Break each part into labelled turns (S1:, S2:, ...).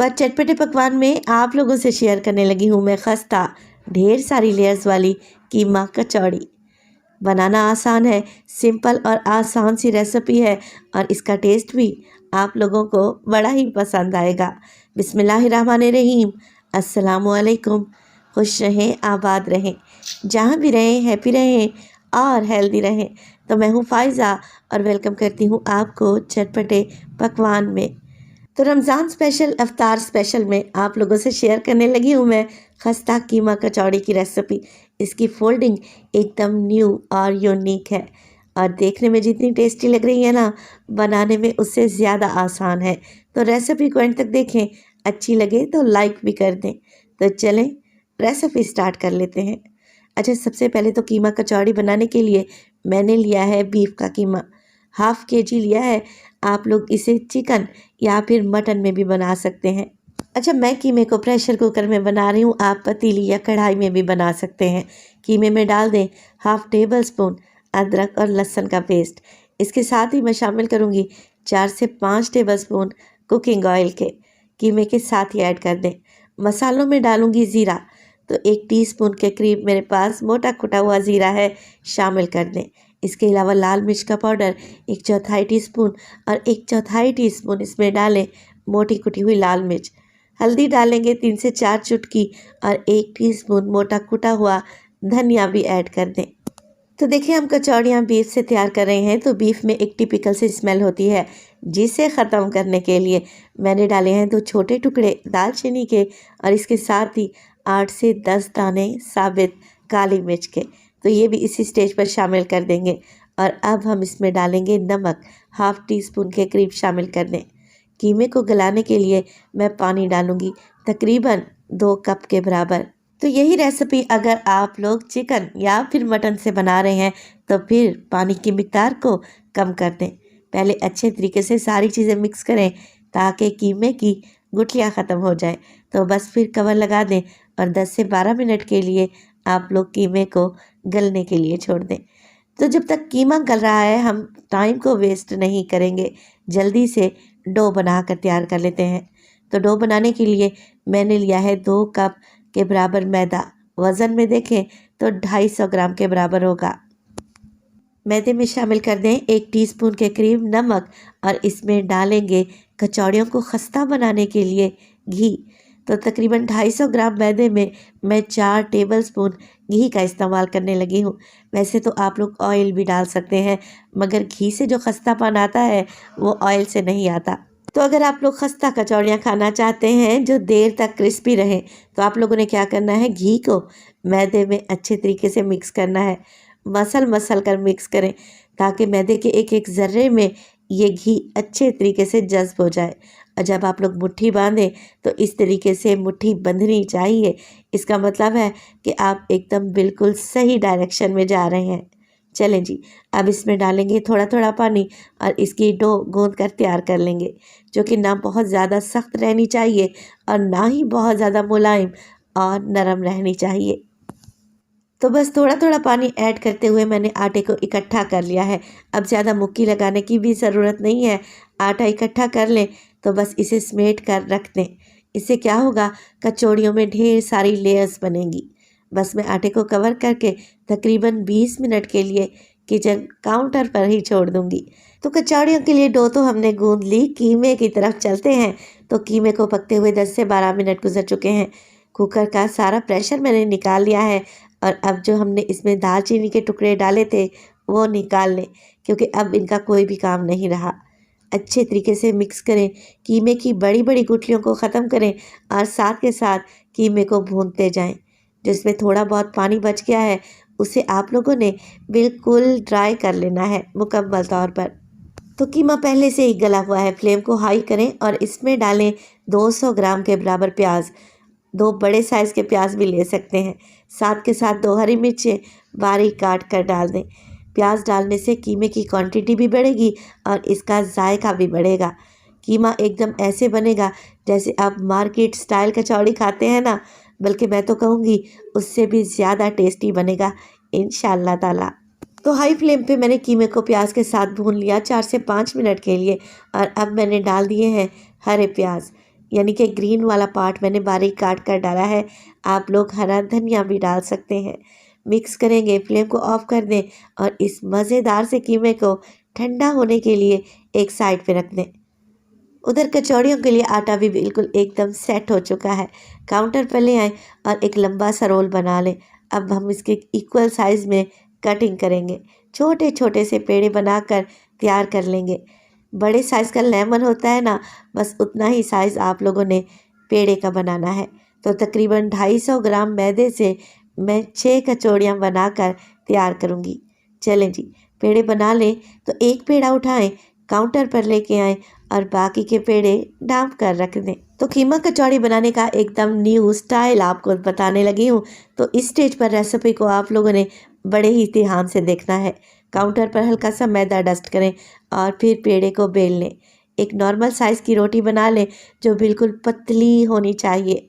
S1: तो आज चटपटे पकवान में आप लोगों से शेयर करने लगी हूँ मैं खस्ता ढेर सारी लेयर्स वाली कीमा कचौड़ी। बनाना आसान है, सिंपल और आसान सी रेसिपी है और इसका टेस्ट भी आप लोगों को बड़ा ही पसंद आएगा। बिस्मिल्लाहिर्रहमानिर्रहीम। अस्सलामुअलैकुम। खुश रहें, आबाद रहें, जहाँ भी रहें हैप्पी रहें और हेल्दी रहें। तो मैं हूँ फ़ाइज़ा और वेलकम करती हूँ आपको चटपटे पकवान में। तो रमज़ान स्पेशल अफ्तार स्पेशल में आप लोगों से शेयर करने लगी हूँ मैं खस्ता कीमा कचौड़ी की रेसिपी। इसकी फोल्डिंग एकदम न्यू और यूनिक है और देखने में जितनी टेस्टी लग रही है ना, बनाने में उससे ज़्यादा आसान है। तो रेसिपी को एंड तक देखें, अच्छी लगे तो लाइक भी कर दें। तो चलें रेसिपी स्टार्ट कर लेते हैं। अच्छा, सबसे पहले तो कीमा कचौड़ी बनाने के लिए मैंने लिया है बीफ का कीमा, हाफ़ केजी लिया है। आप लोग इसे चिकन या फिर मटन में भी बना सकते हैं। अच्छा, मैं कीमे को प्रेशर कुकर में बना रही हूँ, आप पतीली या कढ़ाई में भी बना सकते हैं। कीमे में डाल दें हाफ़ टेबल स्पून अदरक और लहसुन का पेस्ट। इसके साथ ही मैं शामिल करूँगी 4 से 5 टेबल स्पून कुकिंग ऑयल के। कीमे के साथ ही ऐड कर दें। मसालों में डालूँगी ज़ीरा, तो 1 टीस्पून के करीब मेरे पास मोटा कुटा हुआ ज़ीरा है, शामिल कर दें। इसके अलावा लाल मिर्च का पाउडर 1/4 टीस्पून और 1/4 टीस्पून इसमें डालें मोटी कुटी हुई लाल मिर्च। हल्दी डालेंगे 3 से 4 चुटकी और 1 टीस्पून मोटा कुटा हुआ धनिया भी ऐड कर दें। तो देखिए, हम कचौड़ियाँ बीफ से तैयार कर रहे हैं, तो बीफ में एक टिपिकल सी स्मेल होती है, जिसे ख़त्म करने के लिए मैंने डाले हैं 2 छोटे टुकड़े दालचीनी के और इसके साथ ही 8 से 10 दाने साबित काली मिर्च के। तो ये भी इसी स्टेज पर शामिल कर देंगे और अब हम इसमें डालेंगे नमक, हाफ़ टी स्पून के करीब शामिल कर दें। कीमे को गलाने के लिए मैं पानी डालूंगी तकरीबन 2 कप के बराबर। तो यही रेसिपी अगर आप लोग चिकन या फिर मटन से बना रहे हैं तो फिर पानी की मिकदार को कम कर दें। पहले अच्छे तरीके से सारी चीज़ें मिक्स करें ताकि कीमे की गुठलियाँ ख़त्म हो जाए। तो बस फिर कवर लगा दें और 10 से 12 मिनट के लिए आप लोग कीमे को गलने के लिए छोड़ दें। तो जब तक कीमा गल रहा है, हम टाइम को वेस्ट नहीं करेंगे, जल्दी से डो बनाकर तैयार कर लेते हैं। तो डो बनाने के लिए मैंने लिया है 2 कप के बराबर मैदा। वज़न में देखें तो 250 ग्राम के बराबर होगा। मैदे में शामिल कर दें 1 टीस्पून के करीब नमक और इसमें डालेंगे कचौड़ियों को खस्ता बनाने के लिए घी। तो तकरीबन 250 ग्राम मैदे में मैं 4 टेबलस्पून घी का इस्तेमाल करने लगी हूँ। वैसे तो आप लोग ऑयल भी डाल सकते हैं, मगर घी से जो खस्तापन आता है वो ऑयल से नहीं आता। तो अगर आप लोग खस्ता कचौड़ियाँ खाना चाहते हैं जो देर तक क्रिस्पी रहें, तो आप लोगों ने क्या करना है, घी को मैदे में अच्छे तरीके से मिक्स करना है। मसल कर मिक्स करें ताकि मैदे के एक एक ज़र्रे में ये घी अच्छे तरीके से जज्ब हो जाए। और जब आप लोग मुट्ठी बांधें तो इस तरीके से मुट्ठी बंधनी चाहिए। इसका मतलब है कि आप एकदम बिल्कुल सही डायरेक्शन में जा रहे हैं। चलें जी, अब इसमें डालेंगे थोड़ा थोड़ा पानी और इसकी डो गूंद कर तैयार कर लेंगे, जो कि ना बहुत ज़्यादा सख्त रहनी चाहिए और ना ही बहुत ज़्यादा मुलायम और नरम रहनी चाहिए। तो बस थोड़ा थोड़ा पानी ऐड करते हुए मैंने आटे को इकट्ठा कर लिया है। अब ज़्यादा मुक्की लगाने की भी ज़रूरत नहीं है। आटा इकट्ठा कर लें तो बस इसे समेट कर रख दें। इससे क्या होगा, कचौड़ियों में ढेर सारी लेयर्स बनेंगी। बस मैं आटे को कवर करके तकरीबन 20 मिनट के लिए किचन काउंटर पर ही छोड़ दूंगी। तो कचौड़ियों के लिए डो तो हमने गूंद ली, कीमे की तरफ चलते हैं। तो कीमे को पकते हुए 10 से 12 मिनट गुजर चुके हैं। कुकर का सारा प्रेशर मैंने निकाल लिया है और अब जो हमने इसमें दालचीनी के टुकड़े डाले थे वो निकाल लें, क्योंकि अब इनका कोई भी काम नहीं रहा। अच्छे तरीके से मिक्स करें, कीमे की बड़ी बड़ी गुठलियों को ख़त्म करें और साथ के साथ कीमे को भूनते जाएं। जिसमें थोड़ा बहुत पानी बच गया है उसे आप लोगों ने बिल्कुल ड्राई कर लेना है मुकम्मल तौर पर। तो कीमा पहले से ही गला हुआ है। फ्लेम को हाई करें और इसमें डालें 200 ग्राम के बराबर प्याज। 2 बड़े साइज़ के प्याज भी ले सकते हैं। साथ के साथ 2 हरी मिर्चें बारीक काट कर डाल दें। प्याज डालने से कीमे की क्वांटिटी भी बढ़ेगी और इसका जायका भी बढ़ेगा। कीमा एकदम ऐसे बनेगा जैसे आप मार्केट स्टाइल कचौड़ी खाते हैं ना, बल्कि मैं तो कहूँगी उससे भी ज़्यादा टेस्टी बनेगा इंशाअल्लाह ताला। तो हाई फ्लेम पे मैंने कीमे को प्याज के साथ भून लिया 4 से 5 मिनट के लिए और अब मैंने डाल दिए हैं हरे प्याज। यानी कि ग्रीन वाला पार्ट मैंने बारीक काट कर डाला है। आप लोग हरा धनिया भी डाल सकते हैं। मिक्स करेंगे, फ्लेम को ऑफ कर दें और इस मज़ेदार से कीमे को ठंडा होने के लिए एक साइड पे रख दें। उधर कचौड़ियों के लिए आटा भी बिल्कुल एकदम सेट हो चुका है। काउंटर पर ले आए और एक लंबा सा रोल बना लें। अब हम इसके इक्वल साइज़ में कटिंग करेंगे। छोटे छोटे से पेड़े बनाकर तैयार कर लेंगे। बड़े साइज़ का लेमन होता है ना, बस उतना ही साइज़ आप लोगों ने पेड़े का बनाना है। तो तकरीबन 250 ग्राम मैदे से मैं 6 कचौड़ियाँ बनाकर तैयार करूँगी। चलें जी, पेड़े बना लें। तो एक पेड़ा उठाएं, काउंटर पर लेके आएं और बाकी के पेड़े ढाँप कर रख दें। तो कीमा कचौड़ी बनाने का एकदम न्यू स्टाइल आपको बताने लगी हूँ। तो इस स्टेज पर रेसिपी को आप लोगों ने बड़े ही ध्यान से देखना है। काउंटर पर हल्का सा मैदा डस्ट करें और फिर पेड़े को बेल लें। एक नॉर्मल साइज़ की रोटी बना लें जो बिल्कुल पतली होनी चाहिए।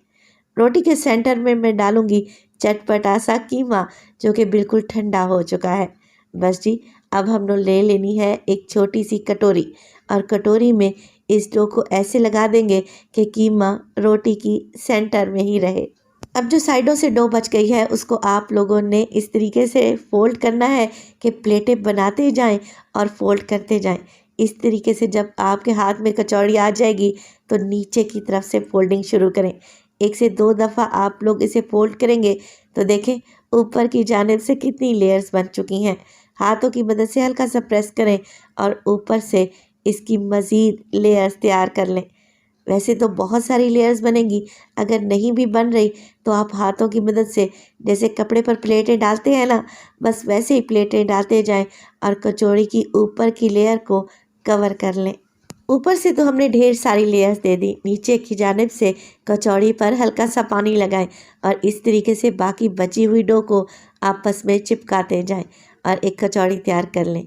S1: रोटी के सेंटर में मैं डालूंगी चटपटा सा कीमा जो कि बिल्कुल ठंडा हो चुका है। बस जी, अब हम लोग ले लेनी है एक छोटी सी कटोरी और कटोरी में इस डो को ऐसे लगा देंगे कि कीमा रोटी की सेंटर में ही रहे। अब जो साइडों से डो बच गई है उसको आप लोगों ने इस तरीके से फोल्ड करना है कि प्लेटें बनाते जाएं और फोल्ड करते जाएं। इस तरीके से जब आपके हाथ में कचौड़ी आ जाएगी तो नीचे की तरफ से फोल्डिंग शुरू करें। 1 से 2 दफ़ा आप लोग इसे फोल्ड करेंगे तो देखें ऊपर की जानिब से कितनी लेयर्स बन चुकी हैं। हाथों की मदद से हल्का सा प्रेस करें और ऊपर से इसकी मज़ीद लेयर्स तैयार कर लें। वैसे तो बहुत सारी लेयर्स बनेंगी, अगर नहीं भी बन रही तो आप हाथों की मदद से जैसे कपड़े पर प्लेटें डालते हैं ना, बस वैसे ही प्लेटें डालते जाएं और कचौड़ी की ऊपर की लेयर को कवर कर लें। ऊपर से तो हमने ढेर सारी लेयर्स दे दी, नीचे की जानिब से कचौड़ी पर हल्का सा पानी लगाएं और इस तरीके से बाकी बची हुई डो को आपस में चिपकाते जाएं और एक कचौड़ी तैयार कर लें।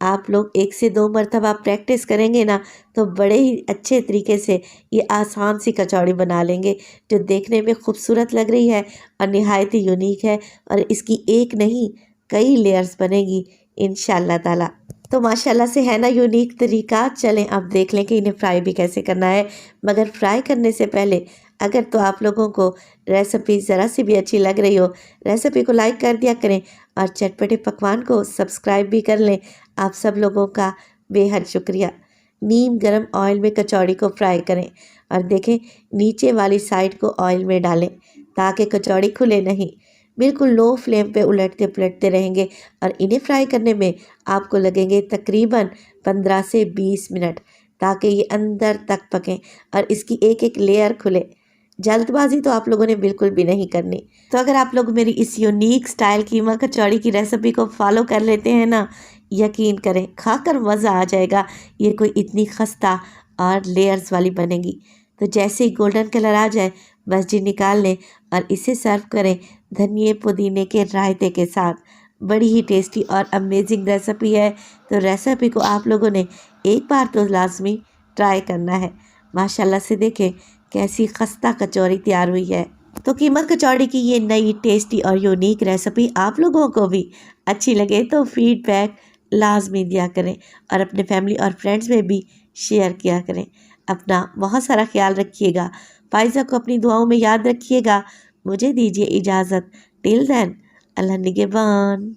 S1: आप लोग 1 से 2 मरतबा प्रैक्टिस करेंगे ना तो बड़े ही अच्छे तरीके से ये आसान सी कचौड़ी बना लेंगे जो देखने में खूबसूरत लग रही है और निहायत ही यूनिक है और इसकी एक नहीं कई लेयर्स बनेगी इंशाल्लाह ताला। तो माशाल्लाह से है ना यूनिक तरीका। चलें अब देख लें कि इन्हें फ्राई भी कैसे करना है। मगर फ्राई करने से पहले अगर तो आप लोगों को रेसिपी ज़रा सी भी अच्छी लग रही हो, रेसिपी को लाइक कर दिया करें और चटपटे पकवान को सब्सक्राइब भी कर लें। आप सब लोगों का बेहद शुक्रिया। नीम गरम ऑयल में कचौड़ी को फ्राई करें और देखें नीचे वाली साइड को ऑयल में डालें ताकि कचौड़ी खुले नहीं। बिल्कुल लो फ्लेम पे उलटते पलटते रहेंगे और इन्हें फ्राई करने में आपको लगेंगे तकरीबन 15 से 20 मिनट ताकि ये अंदर तक पकें और इसकी एक एक लेयर खुले। जल्दबाजी तो आप लोगों ने बिल्कुल भी नहीं करनी। तो अगर आप लोग मेरी इस यूनिक स्टाइल कीमा कचौड़ी की रेसिपी को फॉलो कर लेते हैं ना, यकीन करें खाकर मज़ा आ जाएगा। ये कोई इतनी खस्ता और लेयर्स वाली बनेगी। तो जैसे ही गोल्डन कलर आ जाए बस जी निकाल लें और इसे सर्व करें धनिए पुदीने के रायते के साथ। बड़ी ही टेस्टी और अमेजिंग रेसिपी है। तो रेसिपी को आप लोगों ने एक बार तो लाजमी ट्राई करना है। माशाल्लाह से देखें कैसी खस्ता कचौरी तैयार हुई है। तो कीमा कचौड़ी की ये नई टेस्टी और यूनिक रेसिपी आप लोगों को भी अच्छी लगे तो फीडबैक लाजमी दिया करें और अपने फैमिली और फ्रेंड्स में भी शेयर किया करें। अपना बहुत सारा ख्याल रखिएगा। फाइज़ा को अपनी दुआओं में याद रखिएगा। मुझे दीजिए इजाज़त। टिल देन अल्लाह निगहबान।